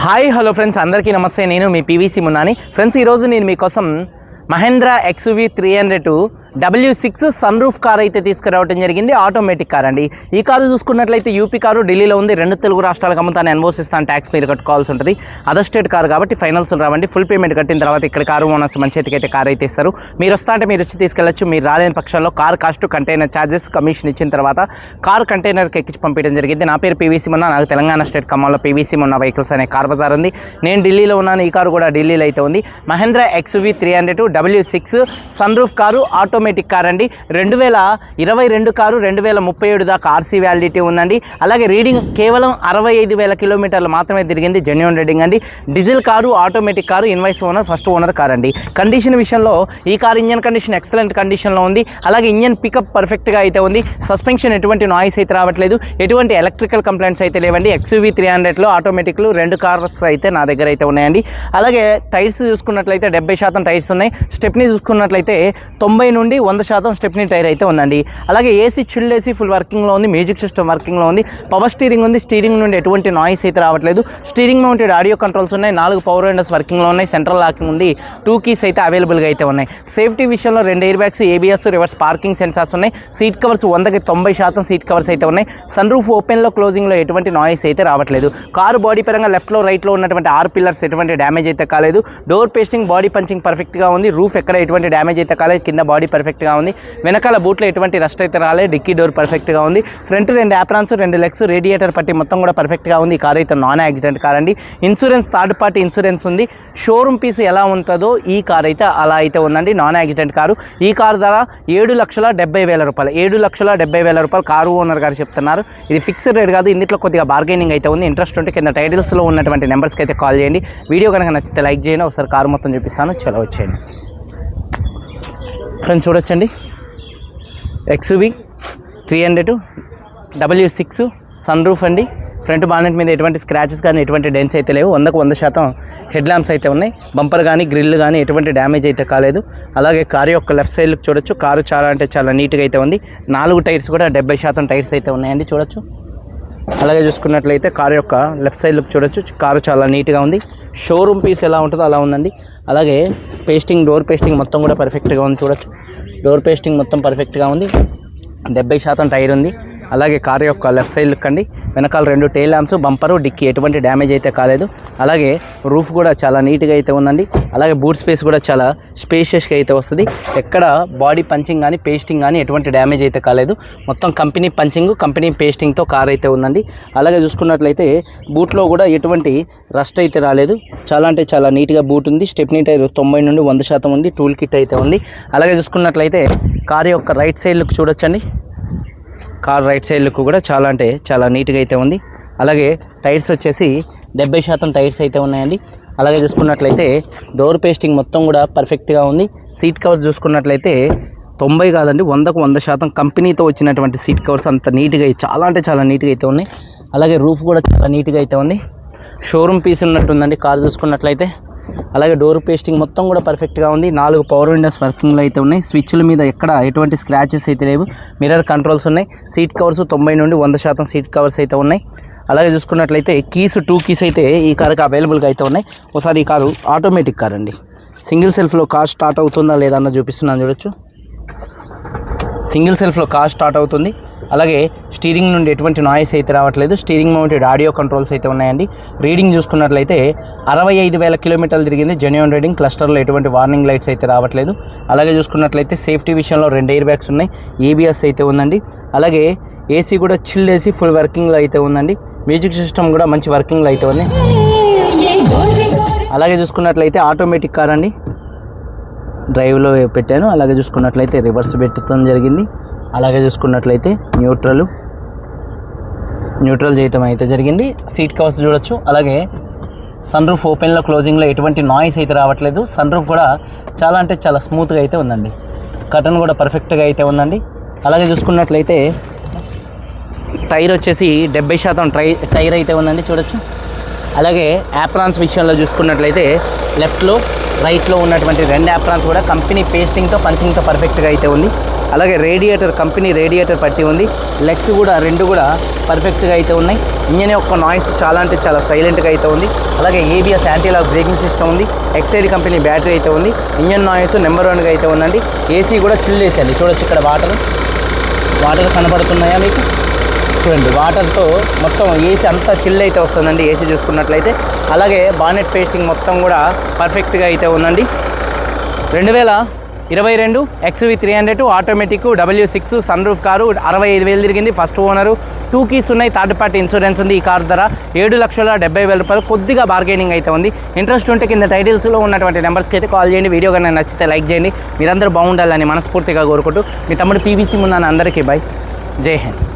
Hi hello friends, అందరికీ నమస్తే. నేను మీ పీవీసీ మున్నాని. ఫ్రెండ్స్, ఈరోజు నేను మీకోసం Mahindra XUV 300 W6 sunroof car అయితే తీసుకురావడం జరిగింది. ఆటోమేటిక్ కార్ అండి. ఈ కారు చూసుకున్నట్లయితే యూపీ కారు ఢిల్లీలో ఉంది. 2 తెలుగు రాష్ట్రాలకు అమ్ముతాను, ఎన్ఓసిస్తాను, ట్యాక్స్ మీరు కట్టుకోవాల్సి ఉంటుంది. అదర్ స్టేట్ కారు కాబట్టి ఫైనల్స్ రావండి. ఫుల్ పేమెంట్ కట్టిన తర్వాత ఇక్కడ కారు ఓనర్స్ మంచి చేతికైతే కార్ అయితే ఇస్తారు. మీరు వస్తా అంటే మీరు వచ్చి తీసుకెళ్ళచ్చు. మీరు రాలేని పక్షంలో car cost, container charges, commission ఇచ్చిన తర్వాత కార్ కంటైనర్కి ఎక్కించి పంపించడం జరిగింది. నా పేరు పీవీసీ మున్నా. నాకు తెలంగాణ స్టేట్ ఖమ్మంలో పీవీసీ మున్నా వెహికల్స్ అనే కార్ బజార్ ఉంది. నేను ఢిల్లీలో ఉన్నాను. ఈ కారు కూడా ఢిల్లీలో అయితే ఉంది. Mahindra XUV 300 W6 sunroof car, automatic car అండి. 2022 కారు, 2037 దాకా ఆర్సీ వ్యాలిడిటీ ఉందండి. అలాగే రీడింగ్ కేవలం 65,000 కిలోమీటర్లు మాత్రమే తిరిగింది. జెన్యూన్ రీడింగ్ అండి. Diesel car, automatic car, invoice owner, first owner car అండి. కండిషన్ విషయంలో ఈ కార్ ఇంజన్ కండిషన్ ఎక్సలెంట్ కండిషన్లో ఉంది. అలాగే ఇంజన్ పికప్ పర్ఫెక్ట్గా అయితే ఉంది. సస్పెన్షన్ ఎటువంటి నాయిస్ అయితే రావట్లేదు. ఎటువంటి ఎలక్ట్రికల్ కంప్లైంట్స్ అయితే లేవండి. XUV 300లో ఆటోమేటిక్లు 2 కార్స్ అయితే నా దగ్గర అయితే ఉన్నాయండి. అలాగే టైర్స్ చూసుకున్నట్లయితే 70% టైర్స్ ఉన్నాయి. స్టెప్నీ చూసుకున్నట్లయితే 90 నుండి 100% స్టెప్నీ టైర్ అయితే ఉందండి. అలాగే ఏసీ, చిల్డ్ ఏసీ ఫుల్ వర్కింగ్లో ఉంది. మ్యూజిక్ సిస్టమ్ వర్కింగ్లో ఉంది. పవర్ స్టీరింగ్ ఉంది. స్టీరింగ్ నుండి ఎటువంటి నాయిస్ అయితే రావట్లేదు. స్టీరింగ్ మౌంటెడ్ ఆడియో కంట్రోల్స్ ఉన్నాయి. 4 పవర్ విండోస్ వర్కింగ్లో ఉన్నాయి. సెంట్రల్ లాకింగ్ ఉంది. 2 కీస్ అయితే అవైలబుల్గా అయితే ఉన్నాయి. సేఫ్టీ విషయంలో 2 air bags, ABS, reverse parking sensors ఉన్నాయి. సీట్ కవర్స్ 100కి 90% సీట్ కవర్స్ అయితే ఉన్నాయి. సన్ రూఫ్ ఓపెన్లో, క్లోజింగ్లో ఎటువంటి నాయిస్ అయితే రావట్లేదు. కారు బాడీ పరంగా లెఫ్ట్లో, రైట్లో ఉన్నటువంటి 6 పిల్లర్స్ ఎటువంటి డ్యామేజ్ అయితే కాలేదు. డోర్ పేస్టింగ్, బాడీ పంచింగ్ పర్ఫెక్ట్గా ఉంది. రూఫ్ ఎక్కడ ఎటువంటి డ్యామేజ్ అయితే కాలేదు. కింద బాడీ పర్ఫెక్ట్గా ఉంది. వెనకాల బూట్లో ఎటువంటి రస్ట్ అయితే రాలేదు. డిక్కీ డోర్ పర్ఫెక్ట్గా ఉంది. ఫ్రంట్ 2 యాప్రాన్స్, 2 లెగ్స్, రేడియేటర్ పట్టి మొత్తం కూడా పర్ఫెక్ట్గా ఉంది. ఈ కార్ అయితే నాన్ యాక్సిడెంట్ కార్ అండి. ఇన్సూరెన్స్ థర్డ్ పార్టీ ఇన్సూరెన్స్ ఉంది. షోరూమ్ పీస్ ఎలా ఉంటుందో ఈ కార్ అయితే అలా అయితే ఉందండి. Non accident car. ఈ కారు ధర 7,70,000 రూపాయలు. 7,70,000 రూపాయలు కారు ఓనర్ గారు చెప్తున్నారు. ఇది ఫిక్స్డ్ రేట్ కాదు. ఇందులో కొద్దిగా బార్గెనింగ్ అయితే ఉంది. ఇంట్రెస్ట్ ఉంటే కింద టైటిల్స్లో ఉన్నటువంటి నెంబర్స్కి అయితే కాల్ చేయండి. వీడియో కనుక నచ్చితే లైక్ చేయండి. ఒకసారి కారు మొత్తం చూపిస్తాను. చలో వచ్చేయండి ఫ్రెండ్స్, చూడొచ్చండి. XUV 300 W6 సన్ రూఫ్ అండి. ఫ్రంట్ బానెట్ మీద ఎటువంటి స్క్రాచెస్ కానీ ఎటువంటి డెన్స్ అయితే లేవు. 100కు 100% హెడ్ ల్యాంప్స్ అయితే ఉన్నాయి. బంపర్ కానీ గ్రిల్ కానీ ఎటువంటి డ్యామేజ్ అయితే కాలేదు. అలాగే కారు యొక్క లెఫ్ట్ సైడ్ చూడొచ్చు. కారు చాలా అంటే చాలా నీట్గా అయితే ఉంది. 4 టైర్స్ కూడా 70% టైర్స్ అయితే ఉన్నాయండి, చూడొచ్చు. అలాగే చూసుకున్నట్లయితే కారు యొక్క లెఫ్ట్ సైడ్ లుక్ చూడొచ్చు. కారు చాలా నీట్గా ఉంది. షోరూమ్ పీస్ ఎలా ఉంటుందో అలా ఉందండి. అలాగే పేస్టింగ్, డోర్ పేస్టింగ్ మొత్తం కూడా పర్ఫెక్ట్గా ఉంది, చూడొచ్చు. డోర్ పేస్టింగ్ మొత్తం పర్ఫెక్ట్గా ఉంది. 70% టైర్ ఉంది. అలాగే కారు యొక్క లెఫ్ట్ సైడ్ లుక్ అండి. వెనకాల 2 టైల్ ల్యాంప్స్, బంపరు, డిక్కీ ఎటువంటి డ్యామేజ్ అయితే కాలేదు. అలాగే రూఫ్ కూడా చాలా నీట్గా అయితే ఉందండి. అలాగే బూట్ స్పేస్ కూడా చాలా స్పేషియస్గా అయితే వస్తుంది. ఎక్కడ బాడీ పంచింగ్ కానీ పేస్టింగ్ కానీ ఎటువంటి డ్యామేజ్ అయితే కాలేదు. మొత్తం కంపెనీ పంచింగ్, కంపెనీ పేస్టింగ్తో కార్ అయితే ఉందండి. అలాగే చూసుకున్నట్లయితే బూట్లో కూడా ఎటువంటి రస్ట్ అయితే రాలేదు. చాలా అంటే చాలా నీట్గా బూట్ ఉంది. స్టెప్నీ టైర్ 90 నుండి 100% ఉంది. టూల్ కిట్ అయితే ఉంది. అలాగే చూసుకున్నట్లయితే కారు యొక్క రైట్ సైడ్ లుక్ చూడొచ్చండి. కార్ రైట్ సైడ్ లుక్ కూడా చాలా అంటే చాలా నీట్గా అయితే ఉంది. అలాగే టైర్స్ వచ్చేసి 70% టైర్స్ అయితే ఉన్నాయండి. అలాగే చూసుకున్నట్లయితే డోర్ పేస్టింగ్ మొత్తం కూడా పర్ఫెక్ట్గా ఉంది. సీట్ కవర్స్ చూసుకున్నట్లయితే 90 కాదండి, 100కు 100% కంపెనీతో వచ్చినటువంటి సీట్ కవర్స్ అంత నీట్గా, చాలా అంటే చాలా నీట్గా అయితే ఉన్నాయి. అలాగే రూఫ్ కూడా చాలా నీట్గా అయితే ఉంది. షోరూమ్ పీస్ ఉన్నట్టుందండి కార్ చూసుకున్నట్లయితే. అలాగే డోర్ పేస్టింగ్ మొత్తం కూడా పర్ఫెక్ట్గా ఉంది. 4 పవర్ విండోస్ వర్కింగ్లో అయితే ఉన్నాయి. స్విచ్ల మీద ఎక్కడ ఎటువంటి స్క్రాచెస్ అయితే లేవు. మిర్రర్ కంట్రోల్స్ ఉన్నాయి. సీట్ కవర్స్ 90 నుండి 100% సీట్ కవర్స్ అయితే ఉన్నాయి. అలాగే చూసుకున్నట్లయితే కీస్ 2 కీస్ అయితే ఈ కారుకి అవైలబుల్గా అయితే ఉన్నాయి. ఒకసారి ఈ కారు ఆటోమేటిక్ కార్ అండి. సింగిల్ సెల్ఫ్లో కార్ స్టార్ట్ అవుతుందా లేదా అన్న చూపిస్తున్నాను, చూడొచ్చు. సింగిల్ సెల్ఫ్లో కార్ స్టార్ట్ అవుతుంది. అలాగే స్టీరింగ్ నుండి ఎటువంటి నాయిస్ అయితే రావట్లేదు. స్టీరింగ్ మౌంటెడ్ ఆడియో కంట్రోల్స్ అయితే ఉన్నాయండి. రీడింగ్ చూసుకున్నట్లయితే 65,000 కిలోమీటర్లు తిరిగింది. Genuine reading. క్లస్టర్లో ఎటువంటి వార్నింగ్ లైట్స్ అయితే రావట్లేదు. అలాగే చూసుకున్నట్లయితే సేఫ్టీ విషయంలో 2 ఎయిర్ బ్యాగ్స్ ఉన్నాయి. ABS అయితే ఉందండి. అలాగే ఏసీ కూడా చిల్డ్ ఏసీ ఫుల్ వర్కింగ్లో అయితే ఉందండి. మ్యూజిక్ సిస్టమ్ కూడా మంచి వర్కింగ్లో అయితే ఉంది. అలాగే చూసుకున్నట్లయితే ఆటోమేటిక్ కార్ అండి. డ్రైవ్లో పెట్టాను. అలాగే చూసుకున్నట్లయితే రివర్స్ పెట్టడం జరిగింది. అలాగే చూసుకున్నట్లయితే న్యూట్రల్ చేయటం అయితే జరిగింది. సీట్ కవర్స్ చూడొచ్చు. అలాగే సన్ రూఫ్ ఓపెన్లో, క్లోజింగ్లో ఎటువంటి నాయిస్ అయితే రావట్లేదు. సన్ రూఫ్ కూడా చాలా అంటే చాలా స్మూత్గా అయితే ఉందండి. కర్టన్ కూడా పర్ఫెక్ట్గా అయితే ఉందండి. అలాగే చూసుకున్నట్లయితే టైర్ వచ్చేసి 70% టైర్ అయితే ఉందండి, చూడొచ్చు. అలాగే యాప్రాన్స్ విషయంలో చూసుకున్నట్లయితే లెఫ్ట్లో రైట్లో ఉన్నటువంటి 2 యాప్రాన్స్ కూడా కంపెనీ పేస్టింగ్తో పంచింగ్తో పర్ఫెక్ట్గా అయితే ఉంది. అలాగే రేడియేటర్ కంపెనీ రేడియేటర్ పట్టి ఉంది. లెగ్స్ కూడా 2 కూడా పర్ఫెక్ట్గా అయితే ఉన్నాయి. ఇంజన్ యొక్క నాయిస్ చాలా అంటే చాలా సైలెంట్గా అయితే ఉంది. అలాగే ABS anti lock braking system ఉంది. ఎక్సైడ్ కంపెనీ బ్యాటరీ అయితే ఉంది. ఇంజన్ నాయిస్ నెంబర్ 1గా అయితే ఉందండి. ఏసీ కూడా చిల్ ఏసీ అండి. చూడొచ్చు ఇక్కడ వాటర్ కనబడుతున్నాయా మీకు? చూడండి, వాటర్తో మొత్తం ఏసీ అంతా చిల్ అయితే వస్తుందండి ఏసీ చూసుకున్నట్లయితే. అలాగే బానెట్ పేస్టింగ్ మొత్తం కూడా పర్ఫెక్ట్గా అయితే ఉందండి. 2022 XUV 300 automatic W6 sunroof car. 65,000 తిరిగింది. First owner. 2 కీస్ ఉన్నాయి. థర్డ్ పార్టీ ఇన్సూరెన్స్ ఉంది. ఈ కారు ధర 7,70,000 రూపాయలు. కొద్దిగా బార్గెనింగ్ అయితే ఉంది. ఇంట్రెస్ట్ ఉంటే కింద టైటిల్స్లో ఉన్నటువంటి నెంబర్స్కి అయితే కాల్ చేయండి. వీడియో కానీ నచ్చితే లైక్ చేయండి. మీరందరూ బాగుండాలని మనస్ఫూర్తిగా కోరుకుంటూ మీ తమ్ముడు PVC మున్నాను. అందరికీ బై. జై హింద్.